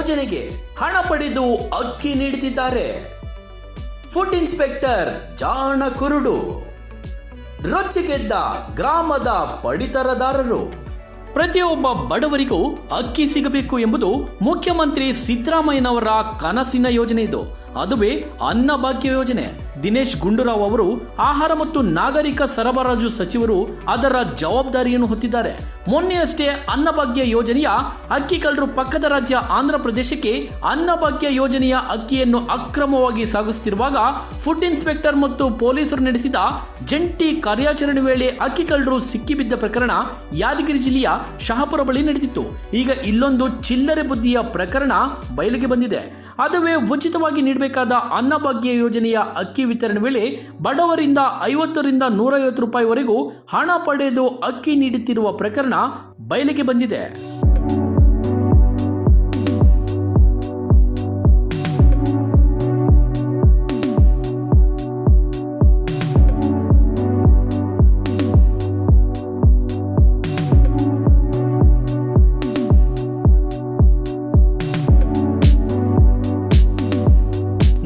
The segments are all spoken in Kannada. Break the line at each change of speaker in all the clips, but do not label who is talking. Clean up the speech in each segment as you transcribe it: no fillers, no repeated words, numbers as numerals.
ಯೋಜನೆಗೆ ಹಣ ಪಡೆದು ಅಕ್ಕಿ ನೀಡುತ್ತಿದ್ದಾರೆ. ಫುಡ್ ಇನ್ಸ್ಪೆಕ್ಟರ್ ಜಾಣ ಕುರುಡು. ರೊಚ್ಚಿಗೆದ್ದ ಗ್ರಾಮದ ಪಡಿತರದಾರರು. ಪ್ರತಿಯೊಬ್ಬ ಬಡವರಿಗೂ ಅಕ್ಕಿ ಸಿಗಬೇಕು ಎಂಬುದು ಮುಖ್ಯಮಂತ್ರಿ ಸಿದ್ದರಾಮಯ್ಯನವರ ಕನಸಿನ ಯೋಜನೆ ಇದು. ಅದುವೇ ಅನ್ನಭಾಗ್ಯ ಯೋಜನೆ. ದಿನೇಶ್ ಗುಂಡೂರಾವ್ ಅವರು ಆಹಾರ ಮತ್ತು ನಾಗರಿಕ ಸರಬರಾಜು ಸಚಿವರು ಅದರ ಜವಾಬ್ದಾರಿಯನ್ನು ಹೊತ್ತಿದ್ದಾರೆ. ಮೊನ್ನೆಯಷ್ಟೇ ಅನ್ನಭಾಗ್ಯ ಯೋಜನೆಯ ಅಕ್ಕಿ ಕಳ್ಳರು ಪಕ್ಕದ ರಾಜ್ಯ ಆಂಧ್ರ ಪ್ರದೇಶಕ್ಕೆ ಅನ್ನಭಾಗ್ಯ ಯೋಜನೆಯ ಅಕ್ಕಿಯನ್ನು ಅಕ್ರಮವಾಗಿ ಸಾಗಿಸುತ್ತಿರುವಾಗ ಫುಡ್ ಇನ್ಸ್ಪೆಕ್ಟರ್ ಮತ್ತು ಪೊಲೀಸರು ನಡೆಸಿದ ಜಂಟಿ ಕಾರ್ಯಾಚರಣೆ ವೇಳೆ ಅಕ್ಕಿ ಕಳ್ಳರು ಸಿಕ್ಕಿಬಿದ್ದ ಪ್ರಕರಣ ಯಾದಗಿರಿ ಜಿಲ್ಲೆಯ ಶಹಾಪುರ ಬಳಿ ನಡೆದಿತ್ತು. ಈಗ ಇಲ್ಲೊಂದು ಚಿಲ್ಲರೆ ಬುದ್ಧಿಯ ಪ್ರಕರಣ ಬಯಲಿಗೆ ಬಂದಿದೆ. ಅದುವೇ ಉಚಿತವಾಗಿ ನೀಡಬೇಕಾದ ಅನ್ನಭಾಗ್ಯ ಯೋಜನೆಯ ಅಕ್ಕಿ ವಿತರಣೆ ವೇಳೆ ಬಡವರಿಂದ 50 ರಿಂದ 150 ರೂಪಾಯಿವರೆಗೂ ಹಣ ಪಡೆದು ಅಕ್ಕಿ ನೀಡುತ್ತಿರುವ ಪ್ರಕರಣ ಬಯಲಿಗೆ ಬಂದಿದೆ.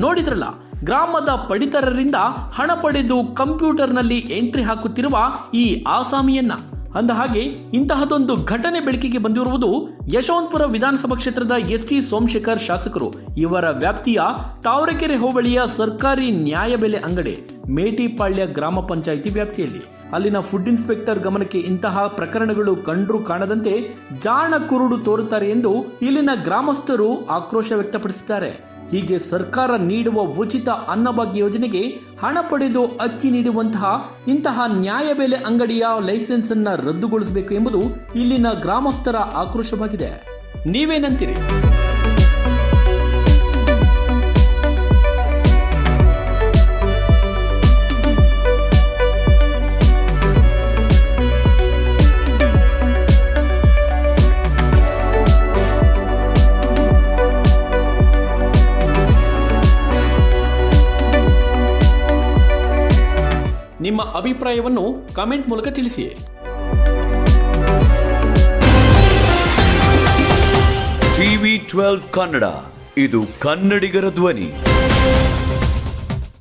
ನೋಡಿದ್ರಲ್ಲ, ಗ್ರಾಮದ ಪಡಿತರರಿಂದ ಹಣ ಪಡೆದು ಕಂಪ್ಯೂಟರ್ನಲ್ಲಿ ಎಂಟ್ರಿ ಹಾಕುತ್ತಿರುವ ಈ ಆಸಾಮಿಯನ್ನ. ಅಂದ ಹಾಗೆ ಇಂತಹದೊಂದು ಘಟನೆ ಬೆಳಕಿಗೆ ಬಂದಿರುವುದು ಯಶವಂತಪುರ ವಿಧಾನಸಭಾ ಕ್ಷೇತ್ರದ ಎಸ್ಟಿ ಸೋಮಶೇಖರ್ ಶಾಸಕರು ಇವರ ವ್ಯಾಪ್ತಿಯ ತಾವರೆಕೆರೆ ಹೋಬಳಿಯ ಸರ್ಕಾರಿ ನ್ಯಾಯಬೆಲೆ ಅಂಗಡಿ ಮೇಟಿಪಾಳ್ಯ ಗ್ರಾಮ ಪಂಚಾಯಿತಿ ವ್ಯಾಪ್ತಿಯಲ್ಲಿ. ಅಲ್ಲಿನ ಫುಡ್ ಇನ್ಸ್ಪೆಕ್ಟರ್ ಗಮನಕ್ಕೆ ಇಂತಹ ಪ್ರಕರಣಗಳು ಕಂಡ್ರೂ ಕಾಣದಂತೆ ಜಾಣ ಕುರುಡು ತೋರುತ್ತಾರೆ ಎಂದು ಇಲ್ಲಿನ ಗ್ರಾಮಸ್ಥರು ಆಕ್ರೋಶ ವ್ಯಕ್ತಪಡಿಸಿದ್ದಾರೆ. ಹೀಗೆ ಸರ್ಕಾರ ನೀಡುವ ಉಚಿತ ಅನ್ನಭಾಗ್ಯ ಯೋಜನೆಗೆ ಹಣ ಪಡೆದು ಅಕ್ಕಿ ನೀಡುವಂತಹ ಇಂತಹ ನ್ಯಾಯಬೆಲೆ ಅಂಗಡಿಯ ಲೈಸೆನ್ಸ್ ಅನ್ನ ರದ್ದುಗೊಳಿಸಬೇಕು ಎಂಬುದು ಇಲ್ಲಿನ ಗ್ರಾಮಸ್ಥರ ಆಕ್ರೋಶವಾಗಿದೆ. ನೀವೇನಂತೀರಿ? ನಿಮ್ಮ ಅಭಿಪ್ರಾಯವನ್ನು ಕಾಮೆಂಟ್ ಮೂಲಕ ತಿಳಿಸಿ.
TV12 ಕನ್ನಡ, ಇದು ಕನ್ನಡಿಗರ ಧ್ವನಿ.